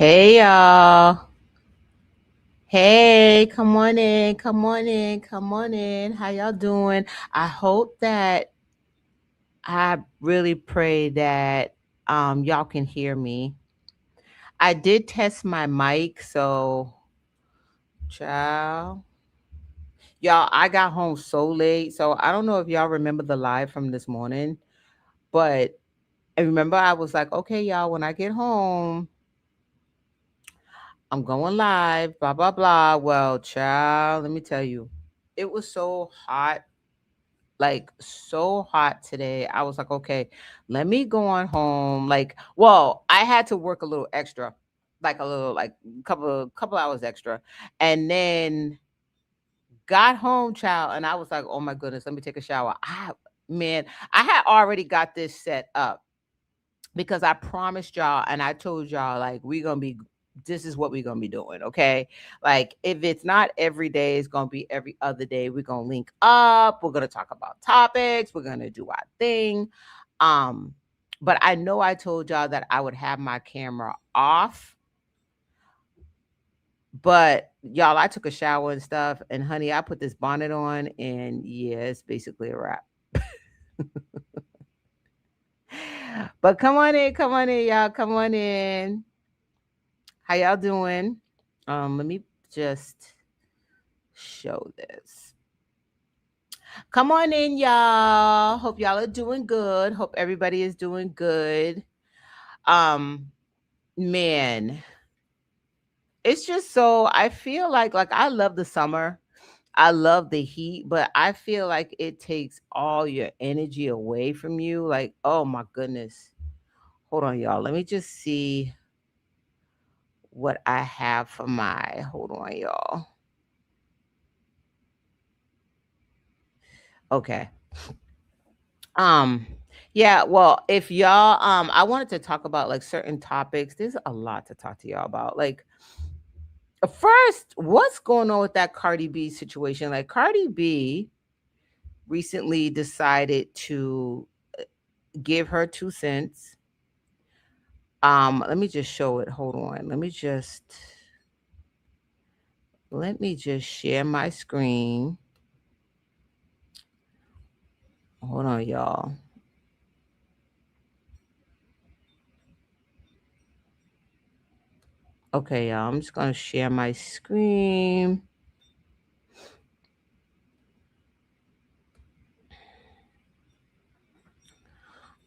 Hey y'all. Hey, come on in, come on in, come on in. How y'all doing? I hope that I really pray that y'all can hear me. I did test my mic, so ciao. Y'all, I got home so late, so I don't know if y'all remember the live from this morning, but I remember I was like, okay, y'all, when I get home, I'm going live, blah blah blah. Well, child, let me tell you, it was so hot, like so hot today. I was like, okay, let me go on home. Like, well, I had to work a little extra, like a little, like couple hours extra, and then got home, child, and I was like, oh my goodness, let me take a shower. Man, I had already got this set up because I promised y'all and I told y'all like we gonna be this is what we're gonna be doing, okay? Like if it's not every day, it's gonna be every other day. We're gonna link up, we're gonna talk about topics, we're gonna do our thing. Um, but I know I told y'all that I would have my camera off, but y'all, I took a shower and stuff, and honey, I put this bonnet on, and yeah, it's basically a wrap. But come on in, y'all, come on in. How y'all doing? Let me just show this. Come on in, y'all. Hope y'all are doing good. Hope everybody is doing good. Um, man, it's just so I feel like I love the summer. I love the heat, but I feel like it takes all your energy away from you. Like, oh my goodness. Hold on, y'all. Let me just see what I have for my hold on, y'all. Okay. Um, yeah, well, if y'all I wanted to talk about like certain topics. There's a lot to talk to y'all about. Like first, what's going on with that Cardi B situation? Like Cardi B recently decided to give her 2 cents. Let me just show it. Hold on. Let me just share my screen. Hold on, y'all. Okay, y'all. I'm just gonna share my screen.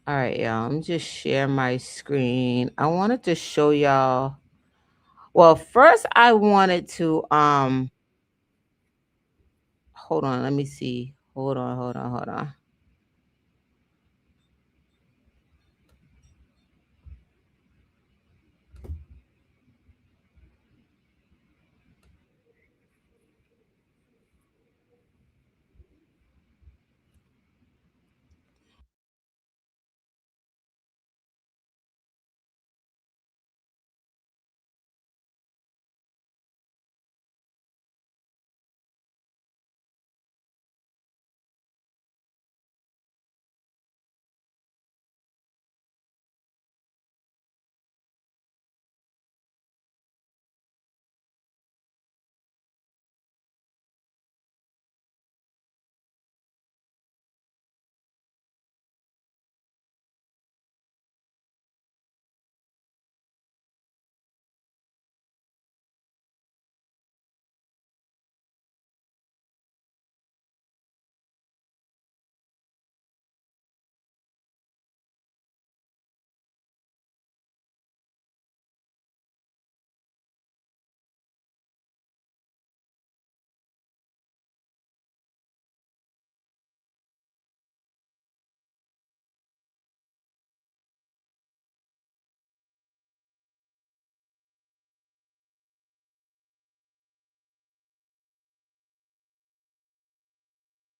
All right, y'all. I'm just share my screen. I wanted to show y'all. Well, first I wanted to hold on, let me see. Hold on.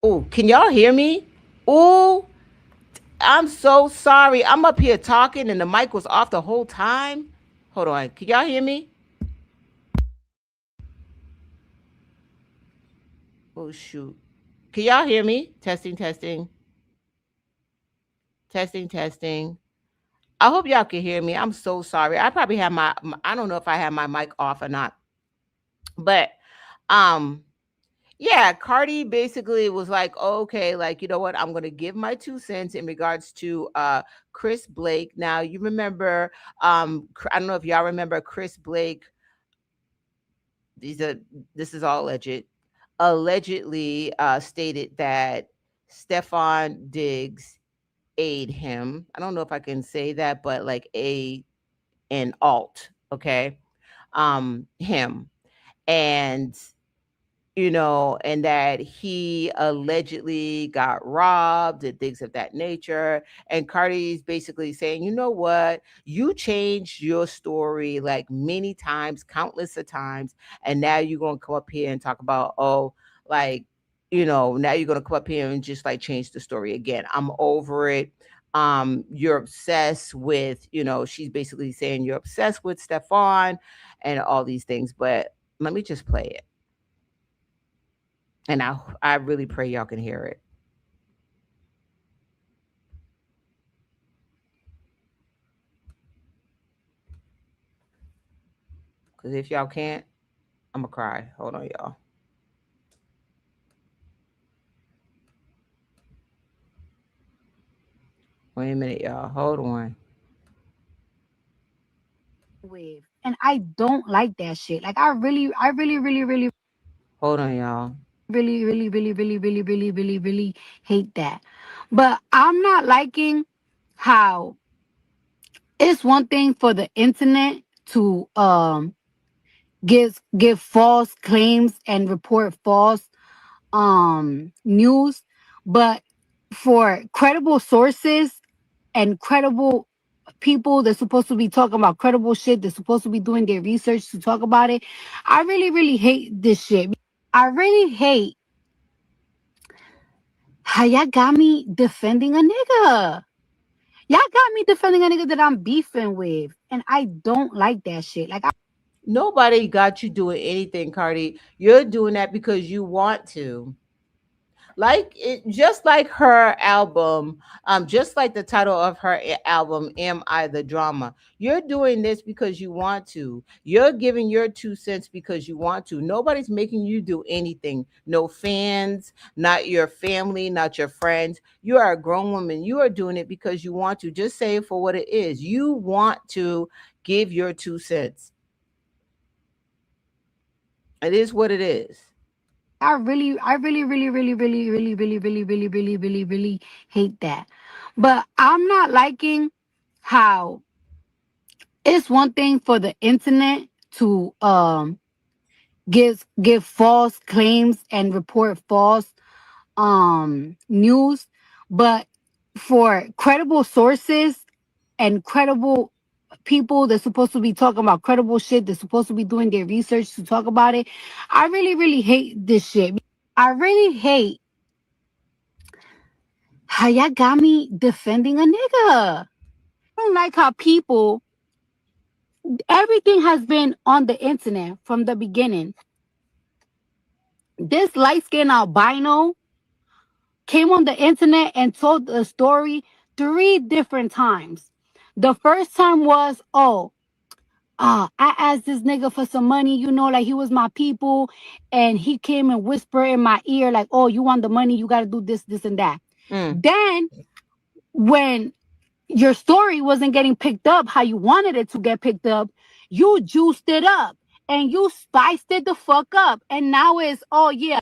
Oh, can y'all hear me? Oh, I'm so sorry. I'm up here talking and the mic was off the whole time. Hold on. Can y'all hear me? Oh shoot. Can y'all hear me? Testing. I hope y'all can hear me. I'm so sorry. I probably have I don't know if I have my mic off or not. But um yeah, Cardi basically was like, okay, like, you know what? I'm going to give my 2 cents in regards to Chris Blake. Now, you remember I don't know if y'all remember Chris Blake. These are this is all alleged. Allegedly stated that Stefon Diggs aid him. I don't know if I can say that, but like a and alt, okay? Him. And and that he allegedly got robbed and things of that nature. And Cardi's basically saying, you know what? You changed your story like many times, countless of times, and now you're gonna come up here and talk about, oh, like, now you're gonna come up here and just like change the story again. I'm over it. You're obsessed with, she's basically saying you're obsessed with Stefan and all these things. But let me just play it. And I really pray y'all can hear it. Because if y'all can't, I'm going to cry. Hold on, y'all. Wait a minute, y'all. Hold on. With. And I don't like that shit. Like I really, Hold on, y'all. really hate that. But I'm not liking how it's one thing for the internet to give false claims and report false news, but for credible sources and credible people that's supposed to be talking about credible shit, that's supposed to be doing their research to talk about it. I really hate this shit. I really hate how y'all got me defending a nigga. Y'all got me defending a nigga that I'm beefing with. And I don't like that shit. Like, Nobody got you doing anything, Cardi. You're doing that because you want to. Like it, just like her album, just like the title of her album, Am I the Drama? You're doing this because you want to. You're giving your 2 cents because you want to. Nobody's making you do anything. No fans, not your family, not your friends. You are a grown woman. You are doing it because you want to. Just say it for what it is. You want to give your 2 cents. It is what it is. I really hate that. But I'm not liking how it's one thing for the internet to give false claims and report false news, but for credible sources and credible people that's supposed to be talking about credible shit, that's supposed to be doing their research to talk about it. I really hate this shit. I really hate how y'all got me defending a nigga. I don't like how people, everything has been on the internet from the beginning. This light skinned albino came on the internet and told the story 3 different times. The first time was, oh, I asked this nigga for some money, like he was my people, and he came and whispered in my ear, like, oh, you want the money, you gotta do this, this, and that. Mm. Then when your story wasn't getting picked up how you wanted it to get picked up, you juiced it up and you spiced it the fuck up. And now it's, oh yeah.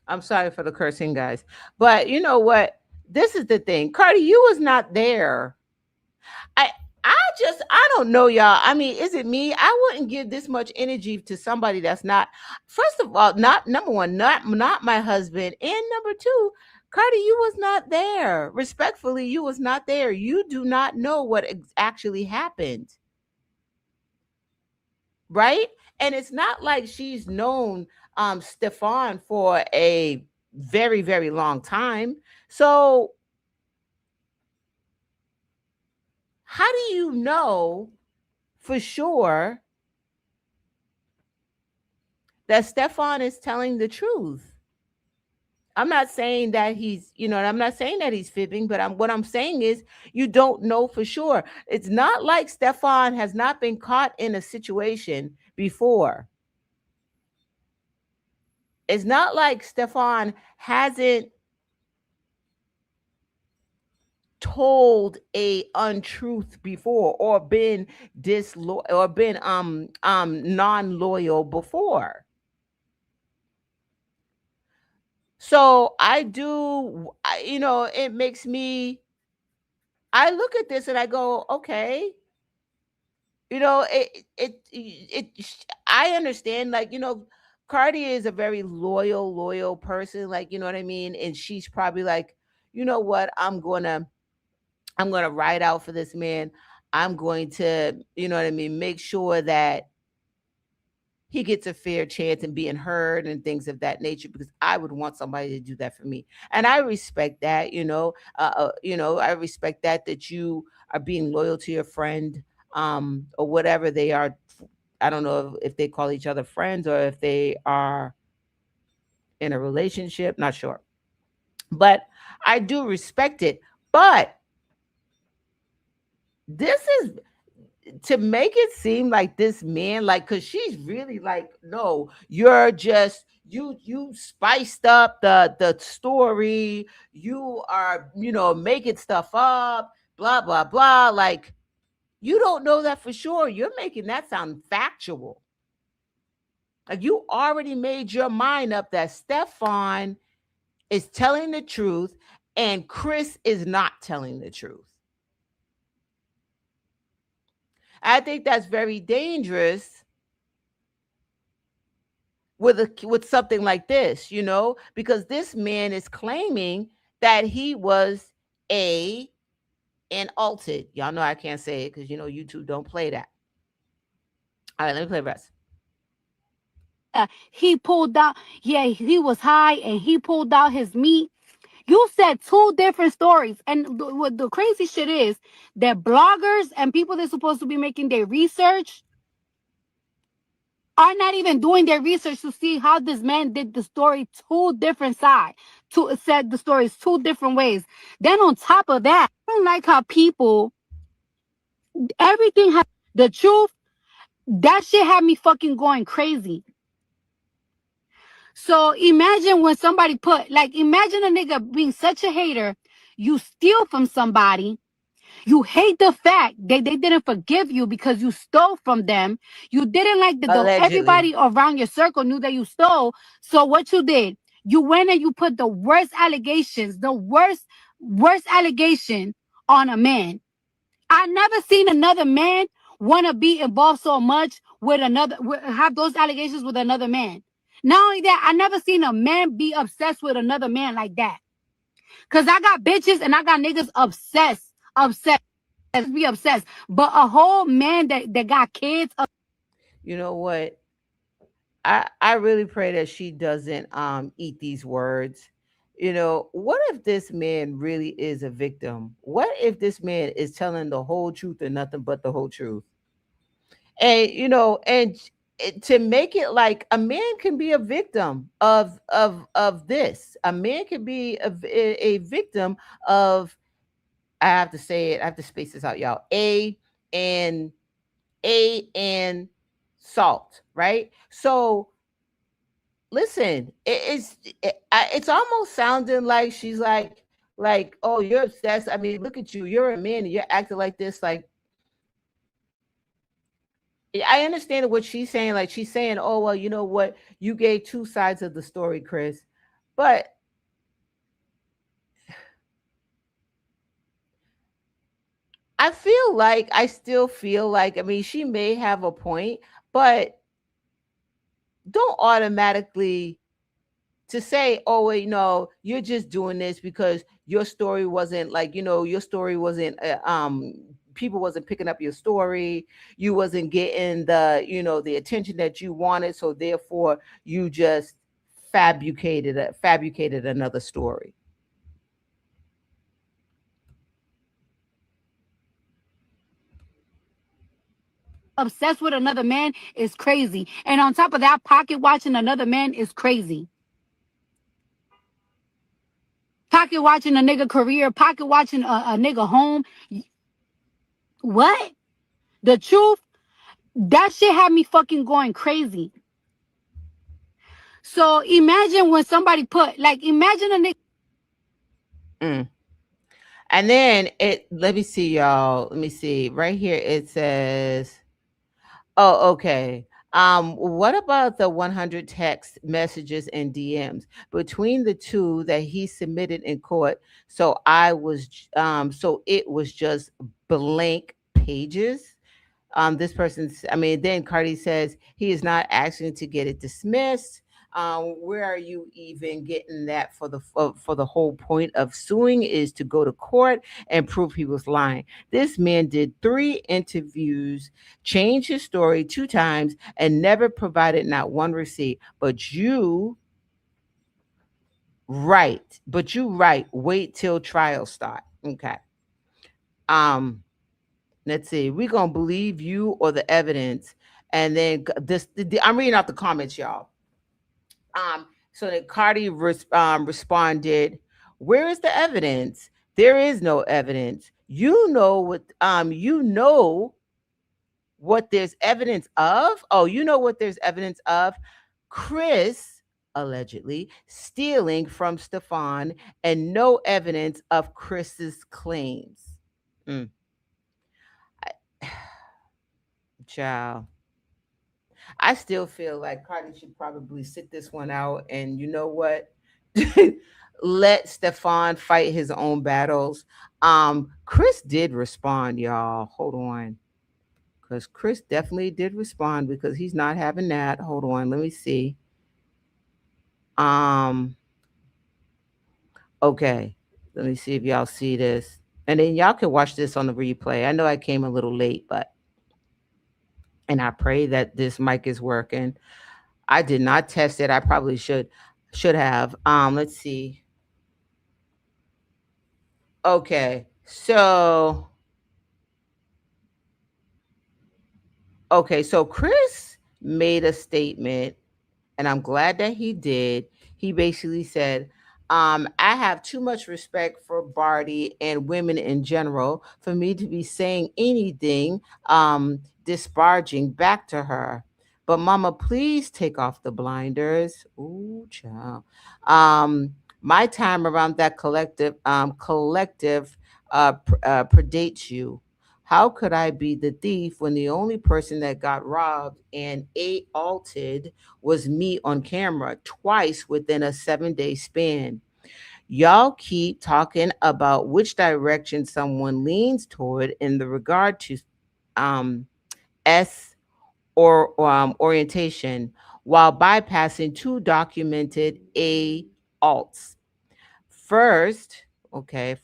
I'm sorry for the cursing, guys. But you know what? This is the thing. Cardi, you was not there. I I don't know, y'all. I mean, is it me? I wouldn't give this much energy to somebody that's not, first of all, not number one, not my husband, and number two, Cardi, you was not there. Respectfully, you was not there. You do not know what actually happened, right? And it's not like she's known Stefan for a very, very long time. So how do you know for sure that Stefan is telling the truth? I'm not saying that he's, I'm not saying that he's fibbing, but what I'm saying is you don't know for sure. It's not like Stefon has not been caught in a situation before. It's not like Stefon hasn't told a untruth before, or been disloyal, or been non-loyal before. So it makes me, I look at this and I go, okay, I understand, like, Cardi is a very loyal person, like, you know what I mean? And she's probably like, you know what, I'm gonna ride out for this man. I'm going to, you know what I mean, make sure that he gets a fair chance in being heard and things of that nature, because I would want somebody to do that for me. And I respect that, I respect that you are being loyal to your friend, or whatever they are. I don't know if they call each other friends or if they are in a relationship, not sure. But I do respect it. But this is to make it seem like this man, like, because she's really like, no, you're just, you spiced up the story, you are, making stuff up, blah blah blah, like, you don't know that for sure, you're making that sound factual. Like, you already made your mind up that Stefon is telling the truth and Chris is not telling the truth. I think that's very dangerous with something like this, because this man is claiming that he was a and altered. Y'all know I can't say it because YouTube don't play that. All right, let me play the rest. He pulled out, yeah, he was high and he pulled out his meat. You said two different stories. And what the crazy shit is that bloggers and people that's supposed to be making their research are not even doing their research to see how this man did the story two different sides, said the stories two different ways. Then on top of that, I don't like how people, everything has the truth. That shit had me fucking going crazy. So imagine when somebody imagine a nigga being such a hater, you steal from somebody. You hate the fact that they didn't forgive you because you stole from them. You didn't like Allegedly. everybody around your circle knew that you stole. So what you did, you went and you put the worst allegations, worst allegation on a man. I never seen another man want to be involved so much with have those allegations with another man. Not only that, I never seen a man be obsessed with another man like that. Cause I got bitches and I got niggas obsessed, be obsessed. But a whole man that got kids. You know what? I really pray that she doesn't eat these words. What if this man really is a victim? What if this man is telling the whole truth and nothing but the whole truth? And to make it like a man can be a victim of this. A man can be a victim of, I have to say it, I have to space this out, y'all. And and salt, right? So listen, it's almost sounding like she's like, oh, you're obsessed. I mean, look at you, you're a man and you're acting like this. Like, I understand what she's saying. Like, she's saying, oh, well, you know what, you gave two sides of the story, Chris. But I still feel like, I mean, she may have a point, but don't automatically to say, oh, wait, no, you're just doing this because your story wasn't like, your story wasn't, people wasn't picking up your story. You wasn't getting the attention that you wanted. So therefore you just fabricated another story. Obsessed with another man is crazy. And on top of that, pocket watching another man is crazy. pocket watching a nigga career, pocket watching a nigga home. What? The truth, that shit had me fucking going crazy. So imagine when somebody put, like, imagine a nigga. Mm. And then let me see, y'all. Let me see. Right here it says, oh, okay. What about the 100 text messages and DMs between the two that he submitted in court? So it was just blank pages. This person's, I mean, then Cardi says he is not asking to get it dismissed. Where are you even getting that for the whole point of suing is to go to court and prove he was lying. This man did 3 interviews, changed his story 2 times, and never provided not one receipt. But you wait till trial start. Okay. Um, let's see. We're gonna believe you or the evidence, and then I'm reading out the comments, y'all. So that Cardi responded, "Where is the evidence? There is no evidence. You know what there's evidence of? Oh, you know what there's evidence of? Chris allegedly stealing from Stefon, and no evidence of Chris's claims." Mm, child. I still feel like Cardi should probably sit this one out, and you know what? Let Stefan fight his own battles. Chris did respond, y'all. Hold on. Because Chris definitely did respond, because he's not having that. Hold on, let me see. Um, okay. Let me see if y'all see this. And then y'all can watch this on the replay. I know I came a little late, but and I pray that this mic is working. I did not test it. I probably should have. Let's see. Okay. So Chris made a statement, and I'm glad that he did. He basically said, I have too much respect for Barty and women in general for me to be saying anything disparaging back to her. But mama, please take off the blinders. Ooh, child. Um, my time around that collective predates you. How could I be the thief when the only person that got robbed and altered was me on camera twice within a 7-day span? Y'all keep talking about which direction someone leans toward in the regard to um, S or orientation, while bypassing two documented A alts. First,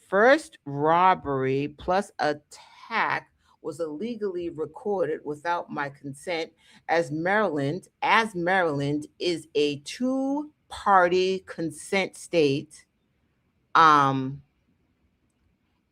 first robbery plus attack was illegally recorded without my consent, as Maryland is a two-party consent state. Um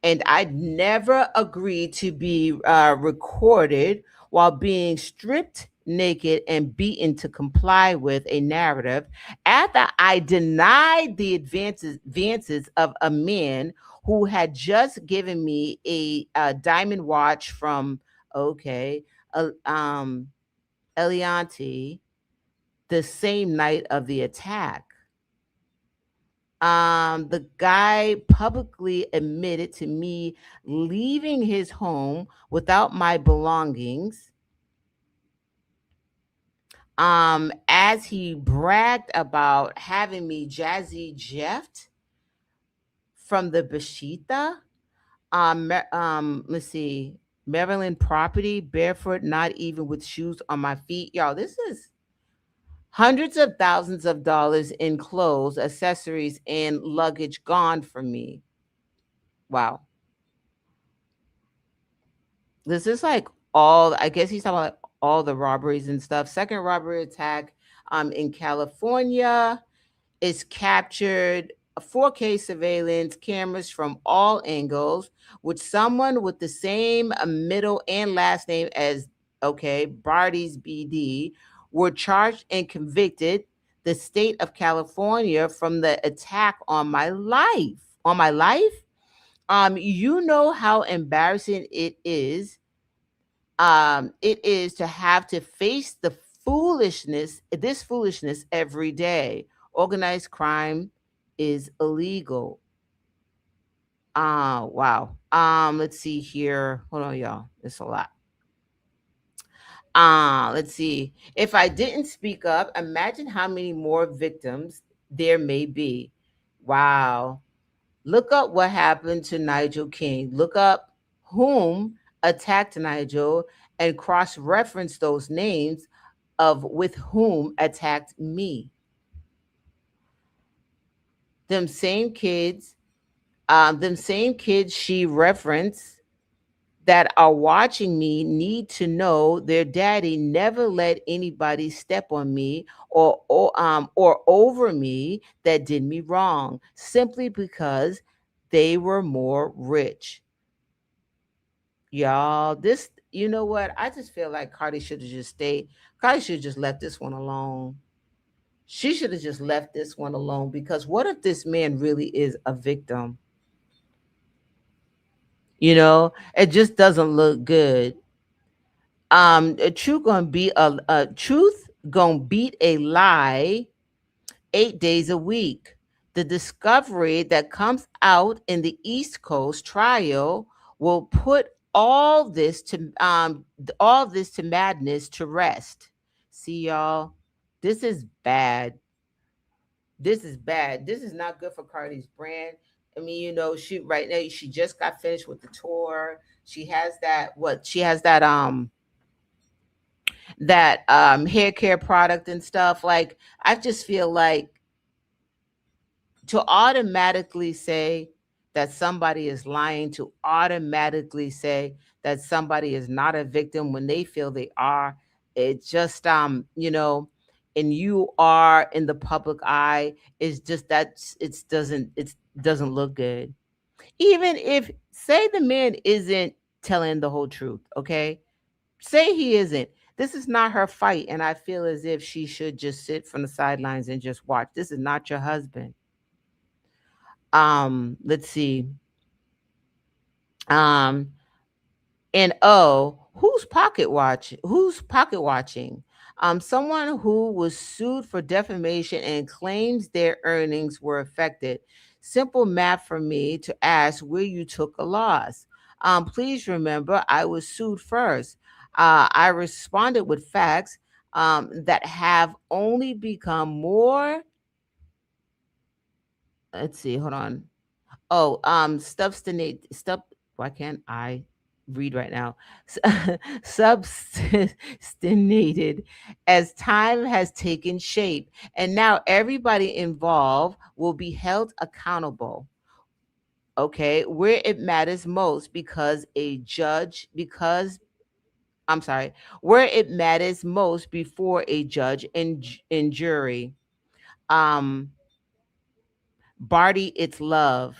and I'd never agreed to be recorded while being stripped naked and beaten to comply with a narrative after I denied the advances of a man who had just given me a diamond watch from okay uh, um Elianti the same night of the attack. The guy publicly admitted to me leaving his home without my belongings, as he bragged about having me jazzy jeffed from the Bashita, let's see, Maryland property, barefoot, not even with shoes on my feet. Y'all, this is hundreds of thousands of dollars in clothes, accessories, and luggage gone from me. Wow. This is like all, I guess he's talking about all the robberies and stuff. Second robbery attack in California is captured 4K surveillance cameras from all angles with someone with the same middle and last name as Barty's BD were charged and convicted the state of California from the attack on my life, on my life. You know how embarrassing it is to have to face this foolishness every day. Organized crime is illegal. Wow. Let's see here. Hold on, y'all. It's a lot. Let's see. If I didn't speak up, imagine how many more victims there may be. Wow. Look up what happened to Nigel King. Look up whom attacked Nigel and cross reference those names of with whom attacked me. Them same kids, them same kids she referenced that are watching me need to know their daddy never let anybody step on me or over me that did me wrong simply because they were more rich. Y'all, this, you know what? I just feel like Cardi should have just stayed. Cardi should have just left this one alone. She should have just left this one alone because what if this man really is a victim? It just doesn't look good. A truth gonna be a truth gonna beat a lie 8 days a week. The discovery that comes out in the East Coast trial will put all this to madness to rest. See, y'all, this is bad. This is bad. This is not good for Cardi's brand. I mean, she right now she just got finished with the tour. She has that hair care product and stuff. Like, I just feel like to automatically say that somebody is lying, to automatically say that somebody is not a victim when they feel they are, it just and you are in the public eye, is just that it doesn't look good. Even if, say, the man isn't telling the whole truth, okay? Say he isn't. This is not her fight, and I feel as if she should just sit from the sidelines and just watch. This is not your husband. Let's see. Um, and who's pocket watching? Someone who was sued for defamation and claims their earnings were affected. Simple math for me to ask where you took a loss. Please remember, I was sued first. I responded with facts that have only become more. Let's see, hold on. Oh, stuff. Why can't I read right now? Substinated as time has taken shape, and now everybody involved will be held accountable. Okay, where it matters most, I'm sorry, where it matters most before a judge and jury. Um, Barty, it's love.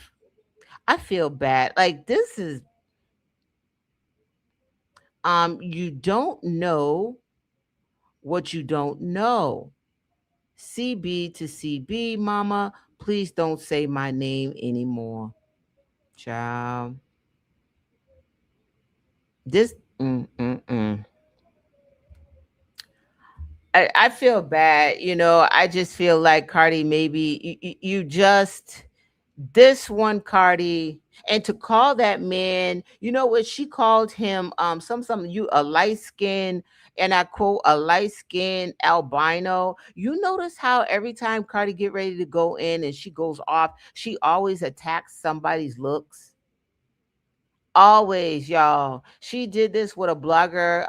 I feel bad. Like, this is you don't know what you don't know. CB to CB, mama, please don't say my name anymore. Child. This I feel bad, I just feel like Cardi, maybe you just this one, Cardi, and to call that man, you know what she called him? Some you a light skin, and I quote, a light skin albino. You notice how every time Cardi get ready to go in and she goes off, she always attacks somebody's looks. Always, y'all. She did this with a blogger.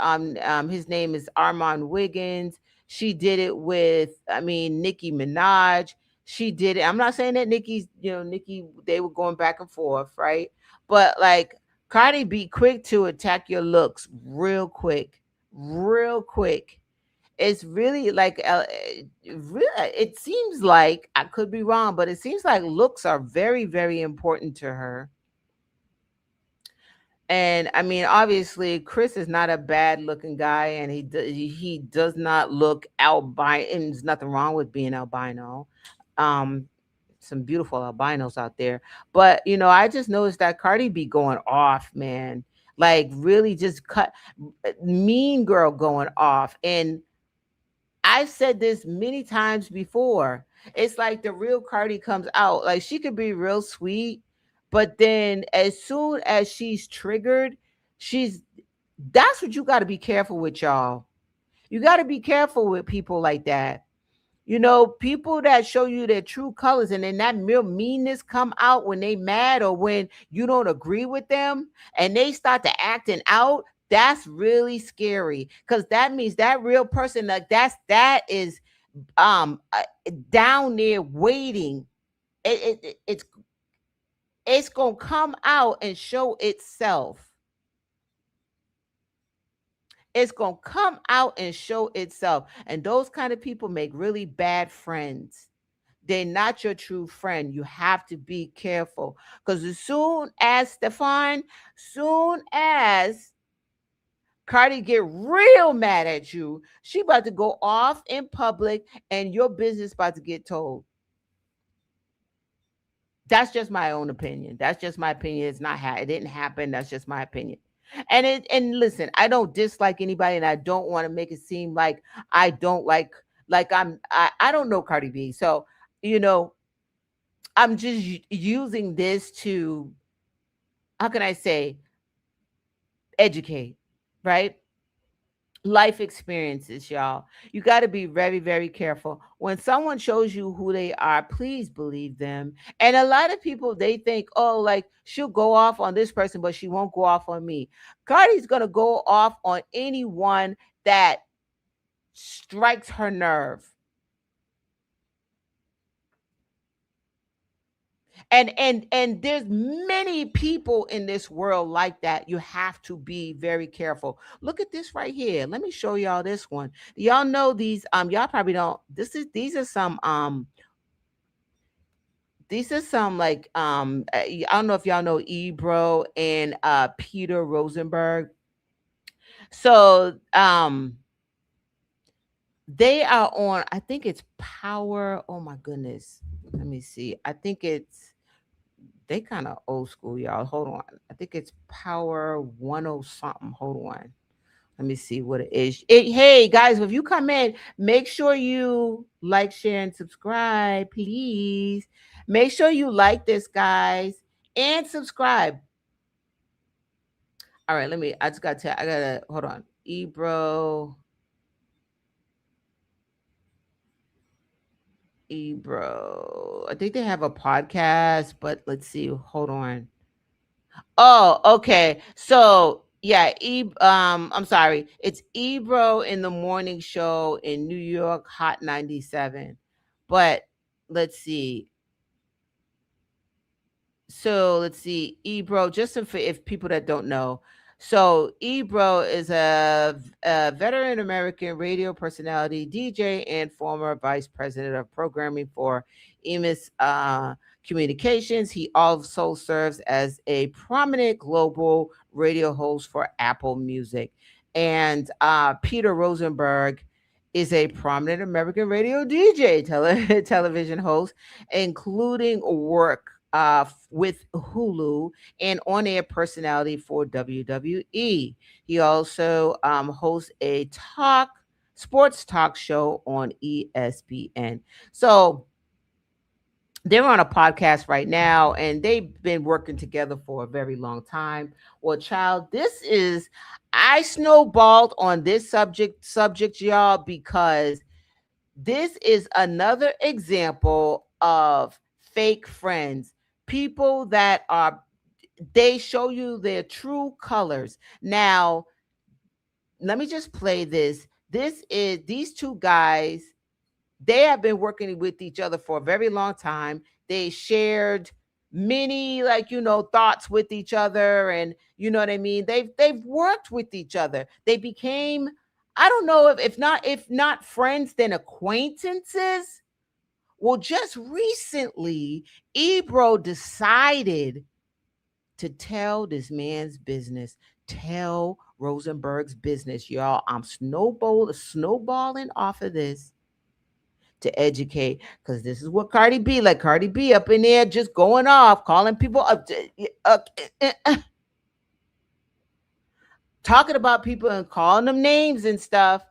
His name is Armand Wiggins. She did it with, I mean, Nicki Minaj. She did it. I'm not saying that Nicki, they were going back and forth, right? But like, Cardi be quick to attack your looks real quick, real quick. It's really like, it seems like, I could be wrong, but it seems like looks are very, very important to her. And I mean, obviously, Chris is not a bad looking guy, and he does not look albino. And there's nothing wrong with being albino. Um, some beautiful albinos out there. But I just noticed that Cardi be going off, man. Like really just cut mean girl going off. And I've said this many times before. It's like the real Cardi comes out. Like she could be real sweet, but then as soon as she's triggered, she's that's what you got to be careful with, y'all. You got to be careful with people like that. People that show you their true colors and then that real meanness come out when they mad or when you don't agree with them and they start to acting out. That's really scary because that means that real person, like that is down there waiting. It's gonna come out and show itself. It's going to come out and show itself. And those kind of people make really bad friends. They're not your true friend. You have to be careful. Because as soon as Stefon, soon as Cardi get real mad at you, she about to go off in public and your business about to get told. That's just my own opinion. That's just my opinion. It's not it didn't happen. That's just my opinion. And listen, I don't dislike anybody, and I don't want to make it seem like I don't like I don't know Cardi B. So, you know, I'm just using this to, how can I say, educate, right? Life experiences, y'all. You got to be very, very careful. When someone shows you who they are, please believe them. And a lot of people, they think, oh, like she'll go off on this person, but she won't go off on me. Cardi's going to go off on anyone that strikes her nerve. And there's many people in this world like that. You have to be very careful. Look at this right here. Let me show y'all this one. Y'all know these y'all probably don't. These are some like I don't know if y'all know Ebro and Peter Rosenberg. So they are on, I think it's Power. Oh my goodness. Let me see. I think it's, they kind of old school, y'all. Hold on. I think it's Power 10 something. Hold on. Let me see what it is. Hey guys, if you come in, make sure you like, share, and subscribe, please. Make sure you like this, guys, and subscribe. All right, let me. I just got to. I gotta hold on. Ebro, Ebro. I think they have a podcast, but let's see. Hold on. Oh, okay. So yeah, I'm sorry. It's Ebro in the morning show in New York, Hot 97. But let's see. So let's see, Ebro, just so for if people that don't know. So Ebro is a veteran American radio personality, DJ, and former vice president of programming for EMIS Communications. He also serves as a prominent global radio host for Apple Music. And Peter Rosenberg is a prominent American radio DJ, television host, including work with Hulu and on-air personality for WWE. He also hosts a sports talk show on ESPN. So they're on a podcast right now and they've been working together for a very long time. Well, child, this is, I snowballed on this subject, y'all, because this is another example of fake friends. People that are, they show you their true colors. Now, let me just play this. This is, these two guys, they have been working with each other for a very long time. They shared many, like, thoughts with each other, and you know what I mean? They've worked with each other. They became, I don't know, if not friends, then acquaintances. Well, just recently, Ebro decided to tell this man's business, tell Rosenberg's business, y'all. I'm snowballing off of this. to educate, because this is what Cardi B, like Cardi B up in there just going off, calling people up, talking about people and calling them names and stuff,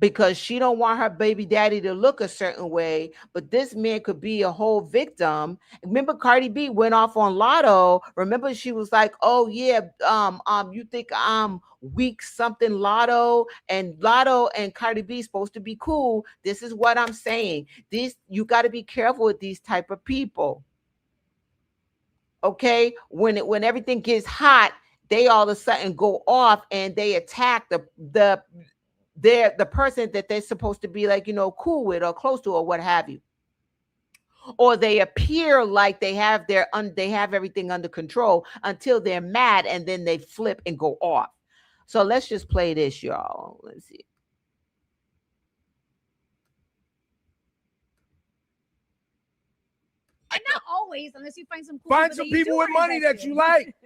because she don't want her baby daddy to look a certain way. But this man could be a whole victim. Remember, Cardi B went off on Lotto. Remember, she was like, "Oh yeah, you think I'm weak something, Lotto?" And Lotto and Cardi B supposed to be cool. This is what I'm saying. These, you got to be careful with these type of people. Okay, when everything gets hot, they all of a sudden go off and they attack the person that they're supposed to be, like, cool with or close to or what have you. Or they appear like they have everything under control until they're mad, and then they flip and go off. So let's just play this, y'all. Let's see. And not always, unless you find some cool find some people with money that you like.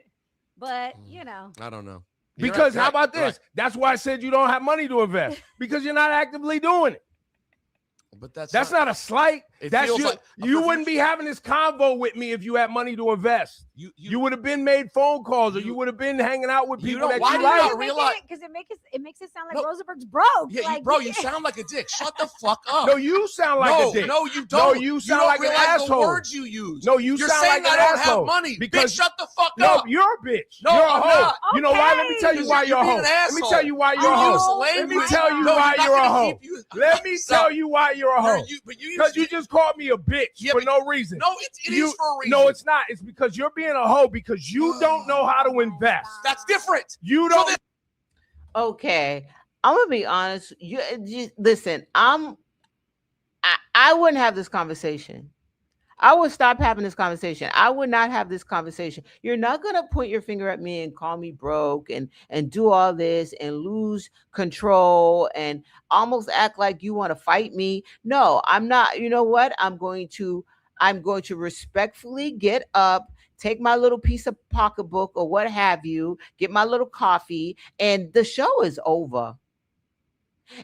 But I don't know. Because how about this? Right. That's why I said you don't have money to invest, because you're not actively doing it. But that's not a slight. That's you wouldn't be having this convo with me if you had money to invest. You would have been made phone calls, or you would have been hanging out with people that you like. Because it makes it sound like Rosenberg's broke. Yeah, like, bro, you sound like a dick. Shut the fuck up. No, you sound like a dick. No, you don't. No, you sound like an asshole. The words you use. No, you're sound saying like I don't asshole have money. Because bitch, shut the fuck up. No, you're a bitch. No, you're a I'm hoe. not. You know why? Let me tell you why you're a hoe. Let me tell you why you're a hoe. Let me tell you why you're a hoe. Let me tell you why you're a hoe. Because you just called me a bitch for no reason. No, it is for a reason. No, it's not. It's because you're being a hoe because you don't know how to invest. That's different. You don't. Okay, I'm gonna be honest. Listen. I wouldn't have this conversation. I would stop having this conversation. I would not have this conversation. You're not going to point your finger at me and call me broke and do all this and lose control and almost act like you want to fight me. No, I'm not. You know what? I'm going to respectfully get up, take my little piece of pocketbook or what have you, get my little coffee, and the show is over.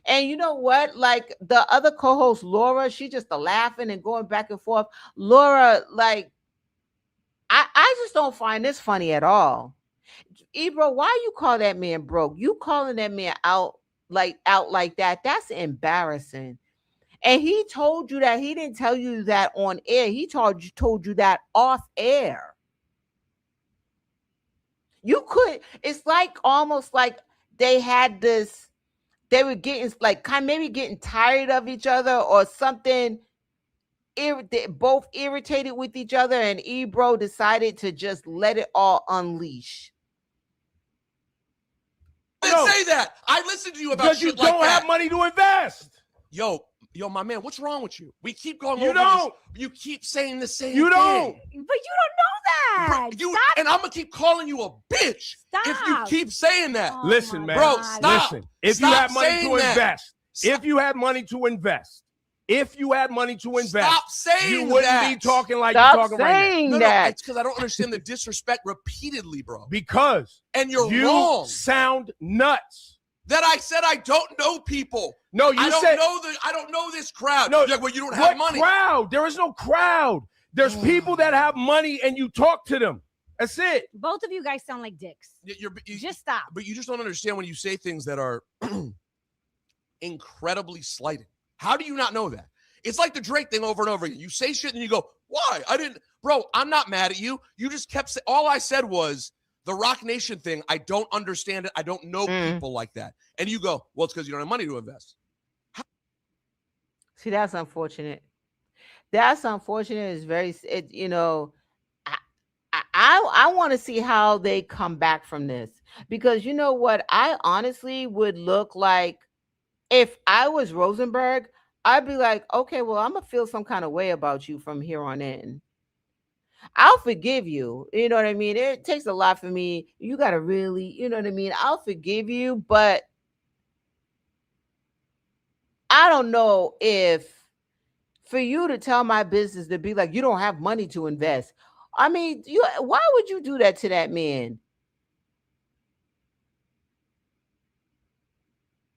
And you know what? Like the other co-host, Laura, she just laughing and going back and forth. Laura, like, I just don't find this funny at all. Ebro, why you call that man broke? You calling that man out like that? That's embarrassing. And he told you that. He didn't tell you that on air. He told you that off air. You could. It's like almost like they had this. They were getting like maybe getting tired of each other or something. Both irritated with each other, and Ebro decided to just let it all unleash. I didn't say that. I listened to you about because you don't have money to invest. Yo, my man, what's wrong with you? We keep going. You don't. You keep saying the same. You don't. But you don't know that. Bro, and I'm gonna keep calling you a bitch if you keep saying that. Listen, man. Bro, stop. Listen. If you had money to invest, if you had money to invest, stop saying you wouldn't that. be talking like Stop you're talking saying right now. now. That. It's because I don't understand the disrespect repeatedly, bro. Because you wrong. Sound nuts. That I said I don't know people. No, you said I don't know this crowd. No, you're like, well, you don't have money. Crowd? There is no crowd. There's people that have money and you talk to them. That's it. Both of you guys sound like dicks. Just stop. But you just don't understand when you say things that are incredibly slighting. How do you not know that? It's like the Drake thing over and over again. You say shit and you go, why? I didn't. Bro, I'm not mad at you. You just kept saying, all I said was the Rock Nation thing. I don't understand it. I don't know people like that. And you go, well, it's because you don't have money to invest. See, that's unfortunate. That's unfortunate. It's very, I want to see how they come back from this, because you know what? I honestly would look like, if I was Rosenberg, I'd be like, okay, well, I'm going to feel some kind of way about you from here on in. I'll forgive you. You know what I mean? It takes a lot for me. You got to really, you know what I mean? I'll forgive you, but I don't know if for you to tell my business to be like, you don't have money to invest. I mean, why would you do that to that man?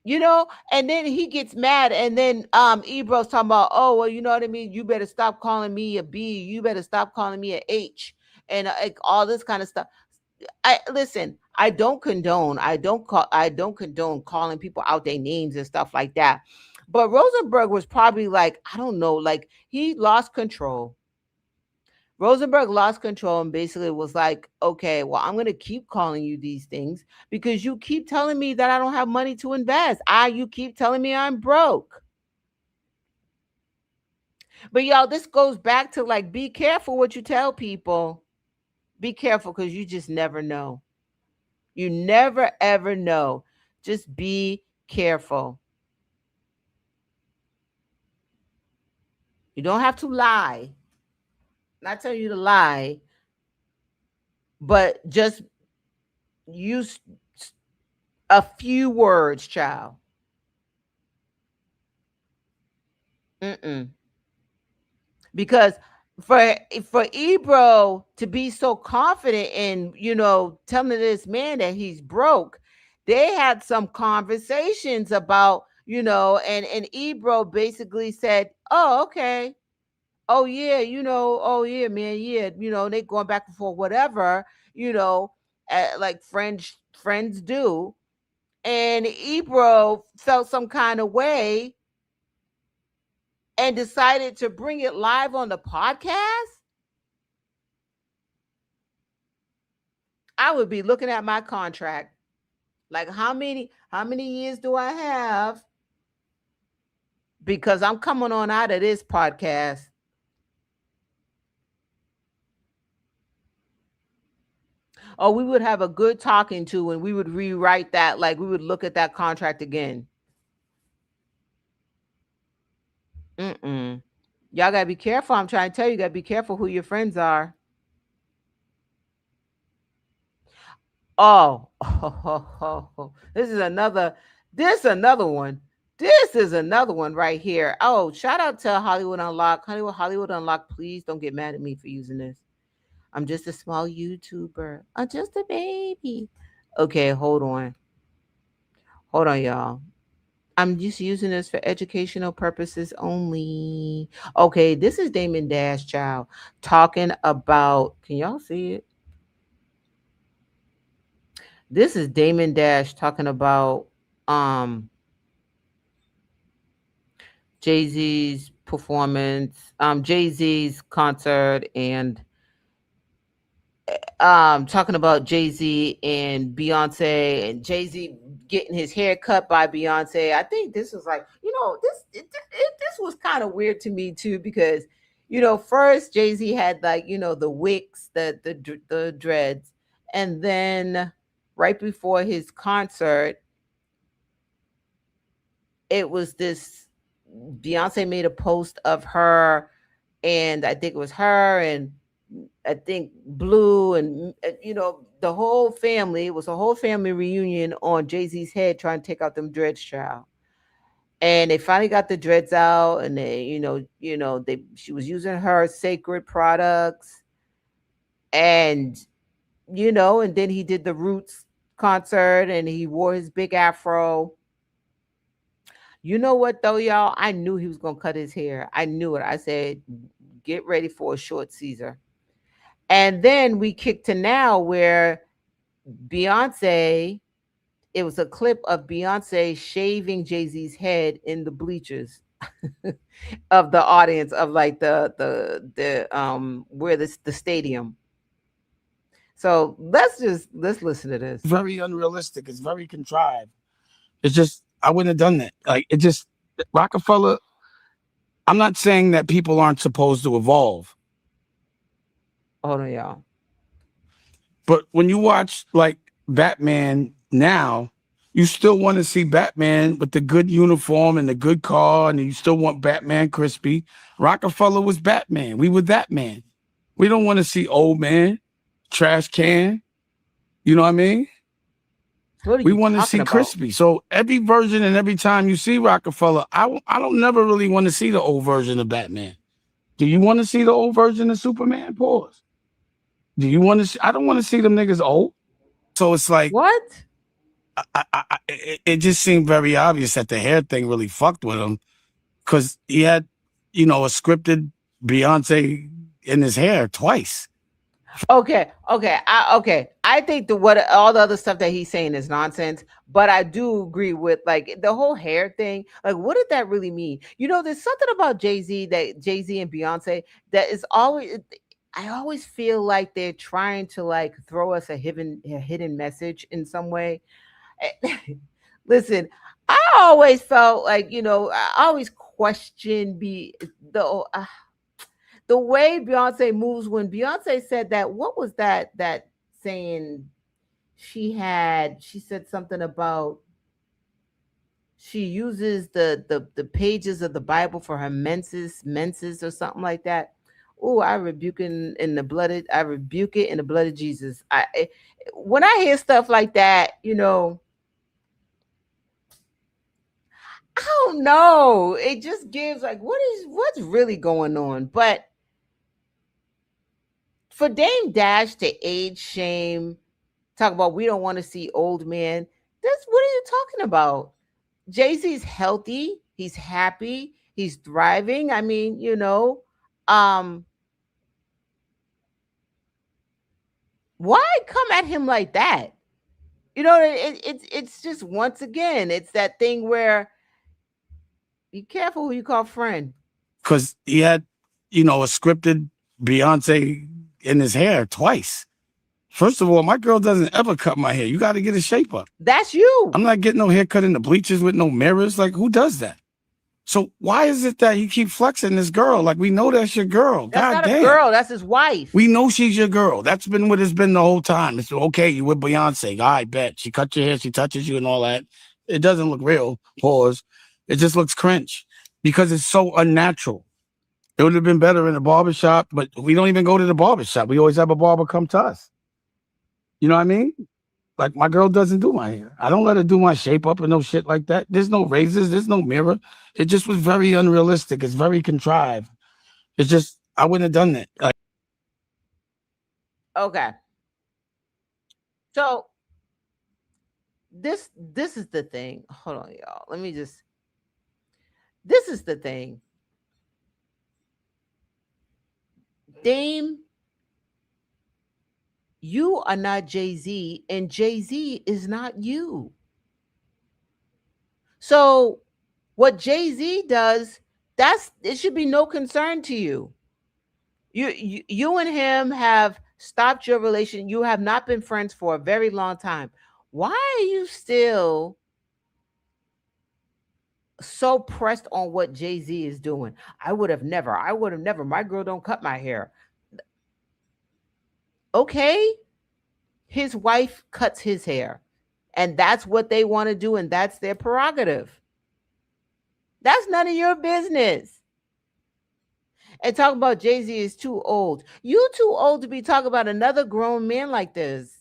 you know, and then he gets mad, and then Ebro's talking about, oh well, you know what I mean, you better stop calling me a B, you better stop calling me a H, and like all this kind of stuff. I listen, I don't condone calling people out their names and stuff like that. But Rosenberg was probably like, I don't know, like he lost control. Rosenberg lost control and basically was like, okay, well, I'm going to keep calling you these things because you keep telling me that I don't have money to invest. You keep telling me I'm broke. But y'all, this goes back to like, be careful what you tell people. Be careful because you just never know. You never ever know. Just be careful. You don't have to lie. I'm not telling you to lie, but just use a few words, child. Mm-mm. Because for Ebro to be so confident in, telling this man that he's broke, they had some conversations about, and Ebro basically said, oh, okay. Oh yeah, oh yeah, man, yeah, they going back and forth, whatever, like friends do. And Ebro felt some kind of way and decided to bring it live on the podcast. I would be looking at my contract. Like how many years do I have? Because I'm coming on out of this podcast. Oh, we would have a good talking to and we would rewrite that. Like we would look at that contract again. Mm-mm. Y'all gotta be careful. I'm trying to tell you, gotta be careful who your friends are. Oh, this is another. This one. This is another one right here. Oh, shout out to Hollywood Unlocked. Hollywood Unlocked. Please don't get mad at me for using this. I'm just a small YouTuber. I'm just a baby. Okay, hold on. Hold on, y'all. I'm just using this for educational purposes only. Okay, this is Damon Dash Child talking about. Can y'all see it? This is Damon Dash talking about um Jay-Z's performance, Jay-Z's concert, and talking about Jay-Z and Beyonce, and Jay-Z getting his hair cut by Beyonce. I think this was like, this was kind of weird to me too, because first Jay-Z had like, the wicks, the dreads, and then right before his concert, it was this. Beyonce made a post of her, and I think it was her and I think Blue, and the whole family. It was a whole family reunion on Jay-Z's head trying to take out them dreads, child. And they finally got the dreads out, and they, she was using her sacred products, and and then he did the Roots concert, and he wore his big afro. You know what though, y'all? I knew he was gonna cut his hair. I knew it. I said, get ready for a short Caesar. And then we kicked to now where Beyonce, it was a clip of Beyonce shaving Jay-Z's head in the bleachers of the audience of like the where the stadium. So let's listen to this. Very unrealistic. It's very contrived. It's just, I wouldn't have done that. Like, it just, Rockefeller, I'm not saying that people aren't supposed to evolve. Hold on, y'all. But when you watch like Batman now, you still want to see Batman with the good uniform and the good car, and you still want Batman crispy. Rockefeller was Batman. We were that man. We don't want to see old man, trash can. You know what I mean? We want to see crispy. So every version and every time you see Rockefeller, I don't never really want to see the old version of Batman. Do you want to see the old version of Superman? Pause. Do you want to see? I don't want to see them niggas old. So it's like, what? it just seemed very obvious that the hair thing really fucked with him because he had, a scripted Beyonce in his hair twice. Okay. I think the what all the other stuff that he's saying is nonsense, but I do agree with like the whole hair thing. Like, what did that really mean? There's something about Jay Z and Beyonce that is always. I always feel like they're trying to like throw us a hidden message in some way. Listen, I always felt like I always question the way Beyonce moves when Beyonce said that. What was that saying she said something about she uses the pages of the Bible for her menses or something like that. Oh, I rebuke it in the blood of Jesus. When I hear stuff like that, I don't know. It just gives like what's really going on. But for Dame Dash to age shame, talk about we don't want to see old men. That's what are you talking about? Jay-Z's healthy, he's happy, he's thriving. I mean, um, why come at him like that? It's just once again, it's that thing where be careful who you call friend. Because he had, a scripted Beyonce in his hair twice. First of all, my girl doesn't ever cut my hair. You got to get a shape up. That's you. I'm not getting no haircut in the bleachers with no mirrors. Like, who does that? So why is it that you keep flexing this girl? Like, we know that's your girl. That's God not damn. a girl. That's his wife. We know she's your girl. That's been what it's been the whole time. It's okay. You with Beyonce. I bet. She cut your hair. She touches you and all that. It doesn't look real. Pause. It just looks cringe because it's so unnatural. It would have been better in a barbershop, but we don't even go to the barbershop. We always have a barber come to us. You know what I mean? Like, my girl doesn't do my hair. I don't let her do my shape up and no shit like that. There's no razors. There's no mirror. It just was very unrealistic. It's very contrived. It's just, I wouldn't have done that. Like, Okay. So this is the thing. Hold on, y'all. Let me just. This is the thing. Dame, you are not Jay-Z, and Jay-Z is not you. So what Jay-Z does, that's it should be no concern to you. You and him have stopped your relation. You have not been friends for a very long time. Why are you still so pressed on what Jay-Z is doing? I would have never. My girl don't cut my hair. Okay, his wife cuts his hair, and that's what they want to do, and that's their prerogative. That's none of your business. And talking about Jay-Z is too old. You too old to be talking about another grown man like this.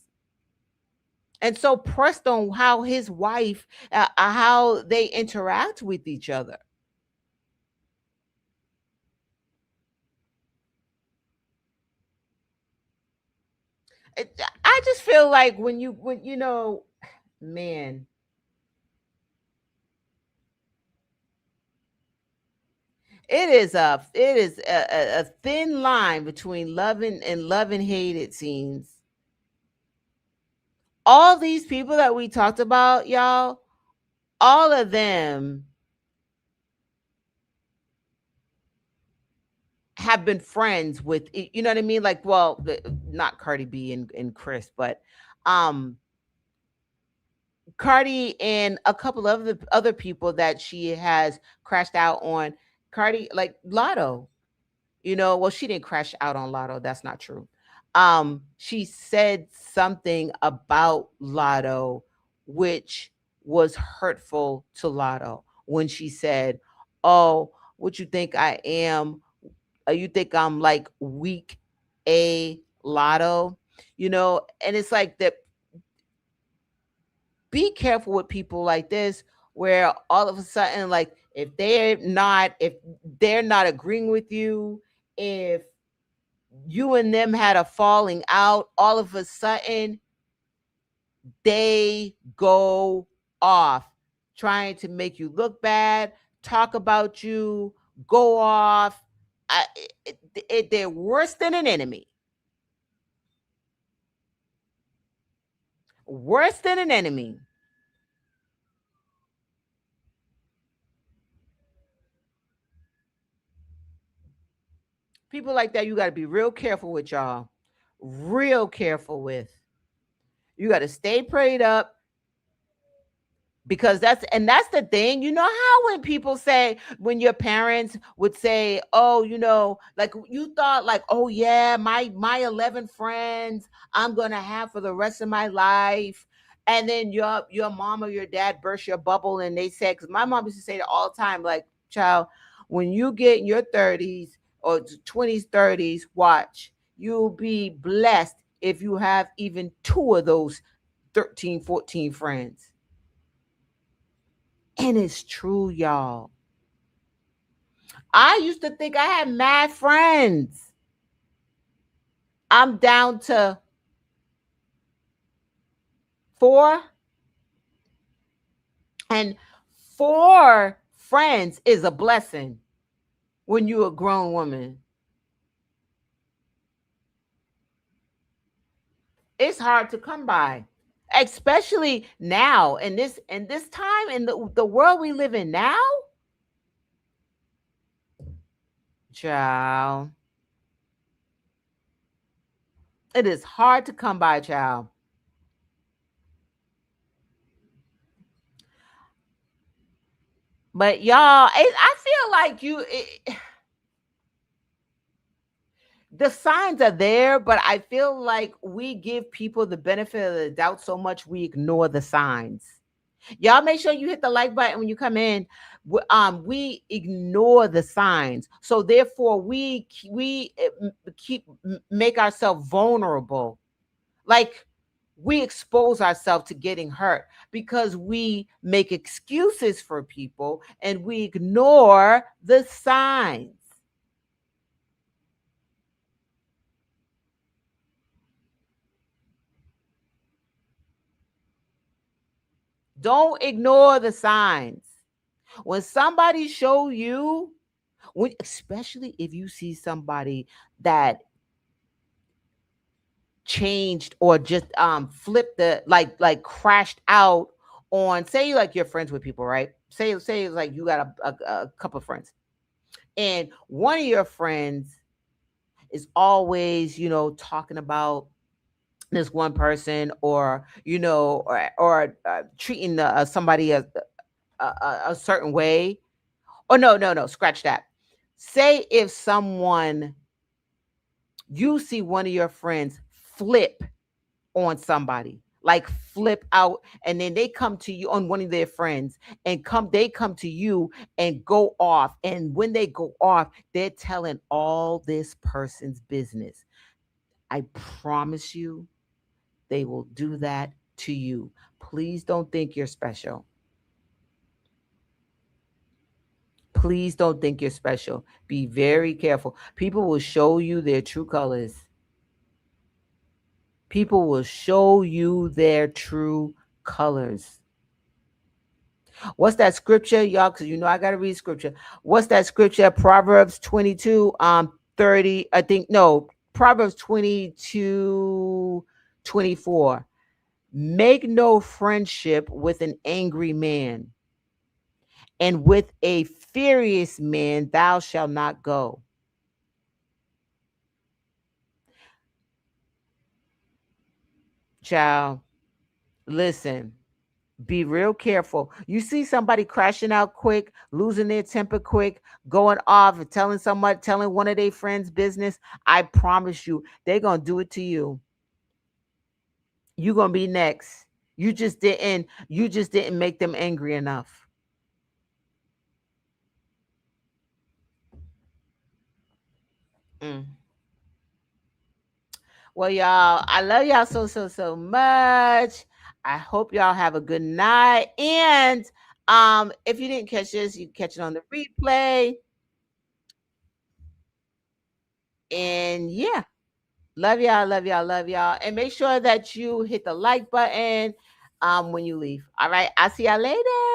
And so pressed on how his wife, how they interact with each other. I just feel like man, it is a thin line between love and hate. It seems all these people that we talked about, y'all, all of them have been friends with, you know what I mean? Like, well, not Cardi B and Chris, but um Cardi and a couple of the other people that she has crashed out on. Cardi, like Lotto, well, she didn't crash out on Lotto. That's not true. She said something about Lotto, which was hurtful to Lotto when she said, "Oh, what you think I am? You think I'm like weak a Lotto?" And it's like that. Be careful with people like this, where all of a sudden, like if they're not agreeing with you, if you and them had a falling out, all of a sudden they go off trying to make you look bad, talk about you, go off. I, they're worse than an enemy. Worse than an enemy. People like that, you got to be real careful with, y'all. Real careful with. You got to stay prayed up, because that's the thing. You know how when people say, when your parents would say, oh, like you thought, like, oh yeah, my 11 friends I'm gonna have for the rest of my life, and then your mom or your dad burst your bubble, and they said, because my mom used to say that all the time, like, child, when you get in your 30s or 20s, 30s, watch, you'll be blessed if you have even two of those 13, 14 friends. And it's true, y'all. I used to think I had mad friends. I'm down to four, and four friends is a blessing when you're a grown woman. It's hard to come by, especially now in this time in the world we live in now. Child, it is hard to come by, child. But y'all, I feel like the signs are there, but I feel like we give people the benefit of the doubt so much we ignore the signs. Y'all make sure you hit the like button when you come in. We ignore the signs, so therefore we keep make ourselves vulnerable. Like, we expose ourselves to getting hurt because we make excuses for people and we ignore the signs. Don't ignore the signs. When somebody show you, especially if you see somebody that changed or just flipped the, like crashed out on, say, like you're friends with people, right? Say it's like you got a couple of friends, and one of your friends is always, talking about this one person, or treating somebody a certain way. Oh, no, no, no, scratch that. Say if someone, you see one of your friends flip on somebody, like flip out, and then they come to you on one of their friends, and they come to you and go off, and when they go off, they're telling all this person's business. I promise you, they will do that to you. Please don't think you're special. Please don't think you're special. Be very careful. People will show you their true colors. People will show you their true colors. What's that scripture, y'all? Because I gotta read scripture. What's that scripture? Proverbs 22, 30. I think no, Proverbs 22, 24. Make no friendship with an angry man, and with a furious man thou shalt not go. Child, listen, be real careful. You see somebody crashing out quick, losing their temper quick, going off and telling one of their friends business. I promise you, they're gonna do it to you. You're gonna be next. You just didn't make them angry enough. Mm. Well, y'all, I love y'all so, so, so much. I hope y'all have a good night. And if you didn't catch this, you catch it on the replay. And yeah. Love y'all, love y'all, love y'all. And make sure that you hit the like button when you leave. All right. I'll see y'all later.